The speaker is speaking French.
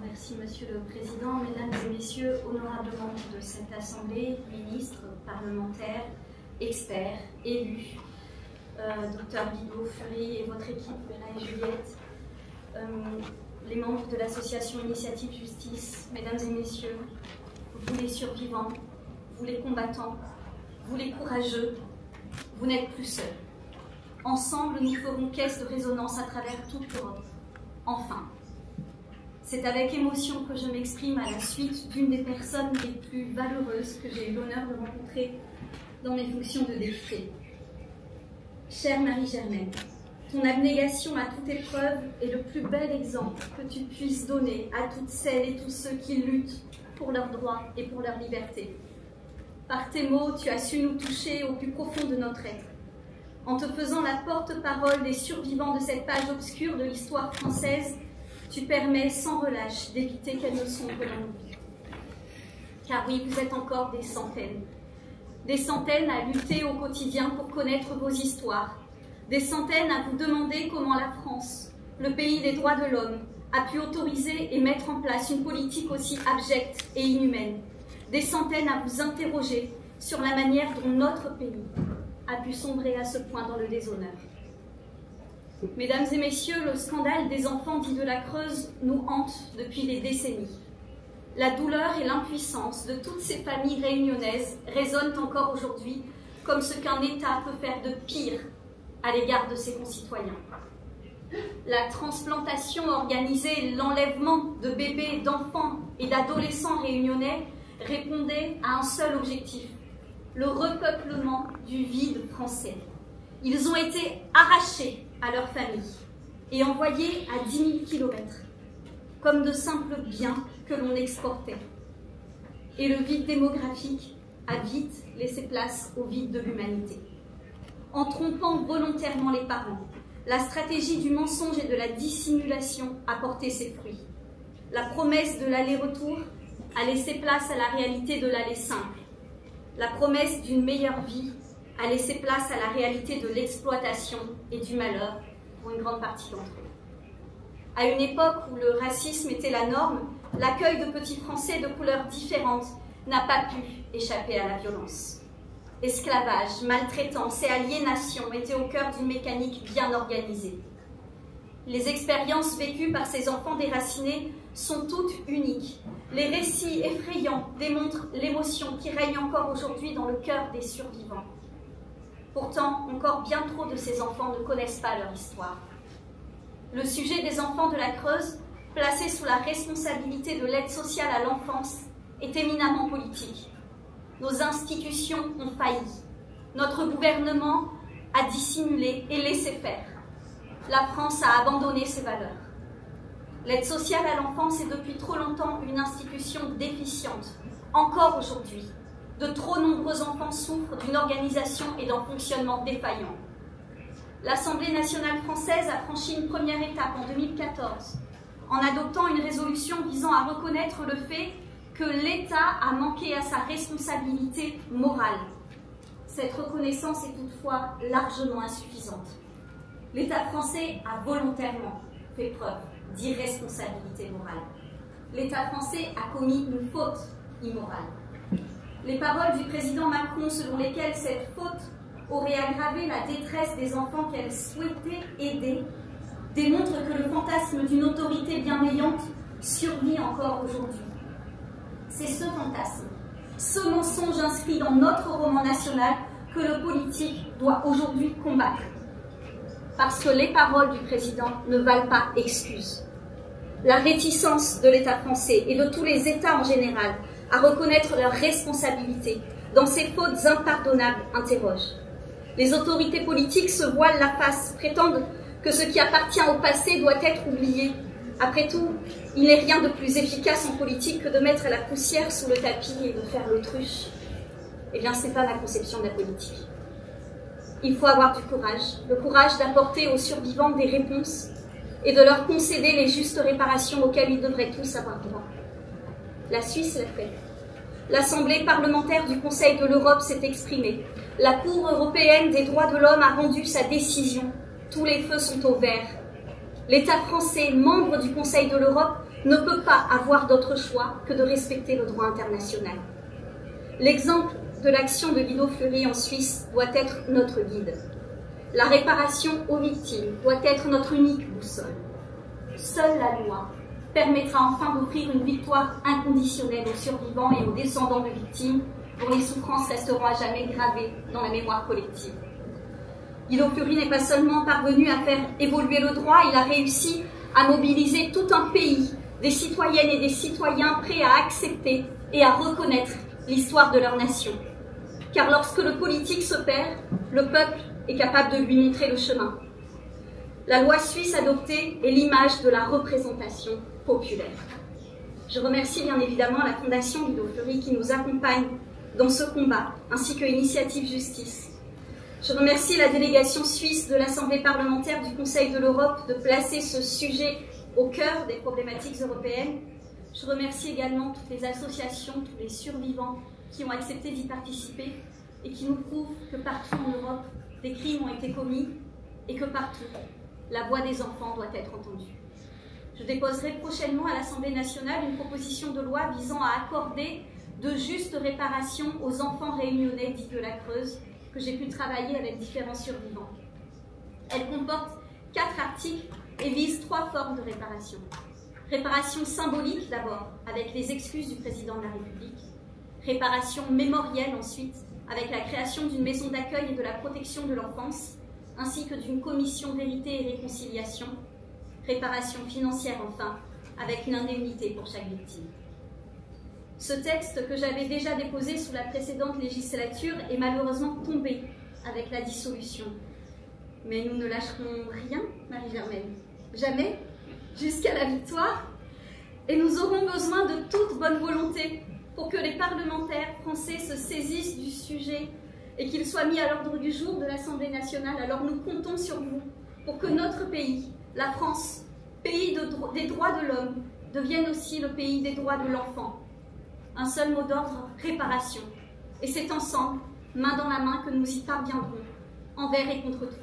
Merci Monsieur le Président, Mesdames et Messieurs, honorables membres de cette Assemblée, ministres, parlementaires, experts, élus, Dr Bigot, Fury et votre équipe, Béla et Juliette, les membres de l'association Initiative Justice, Mesdames et Messieurs, vous les survivants, vous les combattants, vous les courageux, vous n'êtes plus seuls. Ensemble, nous ferons caisse de résonance à travers toute l'Europe. Enfin, c'est avec émotion que je m'exprime à la suite d'une des personnes les plus valeureuses que j'ai eu l'honneur de rencontrer dans mes fonctions de députée. Chère Marie-Germaine, ton abnégation à toute épreuve est le plus bel exemple que tu puisses donner à toutes celles et tous ceux qui luttent pour leurs droits et pour leur liberté. Par tes mots, tu as su nous toucher au plus profond de notre être. En te faisant la porte-parole des survivants de cette page obscure de l'histoire française, tu permets sans relâche d'éviter qu'elle ne sombre dans l'oubli. Car oui, vous êtes encore des centaines à lutter au quotidien pour connaître vos histoires, des centaines à vous demander comment la France, le pays des droits de l'homme, a pu autoriser et mettre en place une politique aussi abjecte et inhumaine, des centaines à vous interroger sur la manière dont notre pays a pu sombrer à ce point dans le déshonneur. Mesdames et messieurs, le scandale des enfants dits de la Creuse nous hante depuis des décennies. La douleur et l'impuissance de toutes ces familles réunionnaises résonnent encore aujourd'hui comme ce qu'un État peut faire de pire à l'égard de ses concitoyens. La transplantation organisée, l'enlèvement de bébés, d'enfants et d'adolescents réunionnais répondait à un seul objectif: le repeuplement du vide français. Ils ont été arrachés à leurs familles et envoyés à 10 000 kilomètres, comme de simples biens que l'on exportait. Et le vide démographique a vite laissé place au vide de l'humanité. En trompant volontairement les parents, la stratégie du mensonge et de la dissimulation a porté ses fruits. La promesse de l'aller-retour a laissé place à la réalité de l'aller simple. La promesse d'une meilleure vie a laissé place à la réalité de l'exploitation et du malheur pour une grande partie d'entre eux. À une époque où le racisme était la norme, l'accueil de petits Français de couleurs différentes n'a pas pu échapper à la violence. Esclavage, maltraitance et aliénation étaient au cœur d'une mécanique bien organisée. Les expériences vécues par ces enfants déracinés sont toutes uniques. Les récits effrayants démontrent l'émotion qui règne encore aujourd'hui dans le cœur des survivants. Pourtant, encore bien trop de ces enfants ne connaissent pas leur histoire. Le sujet des enfants de la Creuse, placé sous la responsabilité de l'aide sociale à l'enfance, est éminemment politique. Nos institutions ont failli. Notre gouvernement a dissimulé et laissé faire. La France a abandonné ses valeurs. L'aide sociale à l'enfance est depuis trop longtemps une institution déficiente. Encore aujourd'hui, de trop nombreux enfants souffrent d'une organisation et d'un fonctionnement défaillant. L'Assemblée nationale française a franchi une première étape en 2014 en adoptant une résolution visant à reconnaître le fait que l'État a manqué à sa responsabilité morale. Cette reconnaissance est toutefois largement insuffisante. L'État français a volontairement fait preuve d'irresponsabilité morale. L'État français a commis une faute immorale. Les paroles du président Macron selon lesquelles cette faute aurait aggravé la détresse des enfants qu'elle souhaitait aider démontrent que le fantasme d'une autorité bienveillante survit encore aujourd'hui. C'est ce fantasme, ce mensonge inscrit dans notre roman national que le politique doit aujourd'hui combattre. Parce que les paroles du président ne valent pas excuse. La réticence de l'État français et de tous les États en général à reconnaître leurs responsabilités dans ces fautes impardonnables interroge. Les autorités politiques se voilent la face, prétendent que ce qui appartient au passé doit être oublié. Après tout, il n'est rien de plus efficace en politique que de mettre la poussière sous le tapis et de faire l'autruche. Eh bien, ce n'est pas ma conception de la politique. Il faut avoir du courage, le courage d'apporter aux survivants des réponses et de leur concéder les justes réparations auxquelles ils devraient tous avoir droit. La Suisse l'a fait. L'Assemblée parlementaire du Conseil de l'Europe s'est exprimée. La Cour européenne des droits de l'homme a rendu sa décision. Tous les feux sont au vert. L'État français, membre du Conseil de l'Europe, ne peut pas avoir d'autre choix que de respecter le droit international. L'exemple de l'action de Guido Fleury en Suisse doit être notre guide. La réparation aux victimes doit être notre unique boussole. Seule la loi permettra enfin d'offrir une victoire inconditionnelle aux survivants et aux descendants de victimes dont les souffrances resteront à jamais gravées dans la mémoire collective. Guido Fleury n'est pas seulement parvenu à faire évoluer le droit, il a réussi à mobiliser tout un pays, des citoyennes et des citoyens prêts à accepter et à reconnaître l'histoire de leur nation. Car lorsque le politique se perd, le peuple est capable de lui montrer le chemin. La loi suisse adoptée est l'image de la représentation populaire. Je remercie bien évidemment la Fondation Guido Fleury qui nous accompagne dans ce combat, ainsi que Initiative Justice. Je remercie la délégation suisse de l'Assemblée parlementaire du Conseil de l'Europe de placer ce sujet au cœur des problématiques européennes. Je remercie également toutes les associations, tous les survivants qui ont accepté d'y participer et qui nous prouvent que partout en Europe, des crimes ont été commis et que partout, la voix des enfants doit être entendue. Je déposerai prochainement à l'Assemblée nationale une proposition de loi visant à accorder de justes réparations aux enfants réunionnais dits de la Creuse, que j'ai pu travailler avec différents survivants. Elle comporte 4 articles et vise 3 formes de réparation. Réparation symbolique d'abord, avec les excuses du président de la République. Réparation mémorielle ensuite, avec la création d'une maison d'accueil et de la protection de l'enfance, ainsi que d'une commission vérité et réconciliation. Réparation financière enfin, avec une indemnité pour chaque victime. Ce texte que j'avais déjà déposé sous la précédente législature est malheureusement tombé avec la dissolution. Mais nous ne lâcherons rien, Marie-Germaine. Jamais, jusqu'à la victoire. Et nous aurons besoin de toute bonne volonté pour que les parlementaires français se saisissent du sujet et qu'il soit mis à l'ordre du jour de l'Assemblée nationale. Alors nous comptons sur vous pour que notre pays, la France, pays des droits de l'homme, devienne aussi le pays des droits de l'enfant. Un seul mot d'ordre, réparation. Et c'est ensemble, main dans la main, que nous y parviendrons, envers et contre tout.